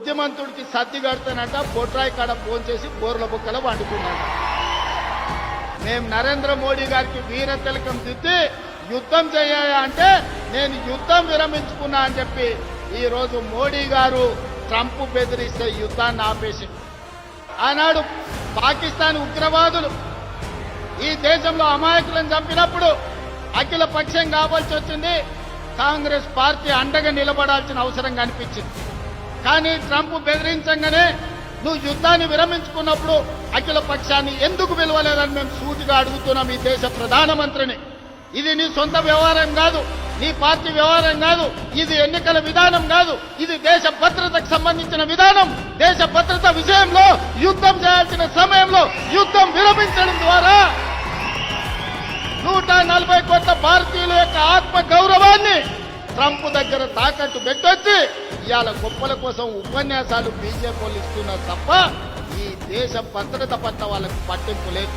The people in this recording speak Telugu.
బుద్ధిమంతుడికి సర్ది కడతానంట బొట్రాయి కాడ ఫోన్ చేసి బోర్ల బుక్కల వండుకున్నాడు. మేము నరేంద్ర మోడీ గారికి వీర తిలకం దిద్ది యుద్ధం చేయాలి అంటే నేను యుద్ధం విరమించుకున్నా అని చెప్పి ఈ రోజు మోడీ గారు ట్రంప్ బెదిరిస్తే యుద్ధాన్ని ఆపేసి ఆనాడు పాకిస్తాన్ ఉగ్రవాదులు ఈ దేశంలో అమాయకులను చంపినప్పుడు అఖిల పక్షం కావాల్సి వచ్చింది. కాంగ్రెస్ పార్టీ అండగా నిలబడాల్సిన అవసరం కనిపించింది. కానీ ట్రంప్ బెదిరించగానే నువ్వు యుద్ధాన్ని విరమించుకున్నప్పుడు అఖిల పక్షాన్ని ఎందుకు పిలవలేదని మేము సూటిగా అడుగుతున్నాం ఈ దేశ ప్రధానమంత్రిని. ఇది నీ సొంత వ్యవహారం కాదు, నీ పార్టీ వ్యవహారం కాదు, ఇది ఎన్నికల విధానం కాదు, ఇది దేశ భద్రతకు సంబంధించిన విధానం. దేశ భద్రత విషయంలో యుద్ధం చేయాల్సిన సమయంలో యుద్ధం విరమించడం ద్వారా 140 కోట్ల భారతీయుల యొక్క ఆత్మ గౌరవాన్ని ట్రంప్ దగ్గర తాకట్టు పెట్టొచ్చి ఇవాళ గొప్పల కోసం ఉపన్యాసాలు బీజేపీ వాళ్ళు ఇస్తున్నారు తప్ప ఈ దేశ భద్రత పట్ల వాళ్ళకు పట్టింపు లేదు.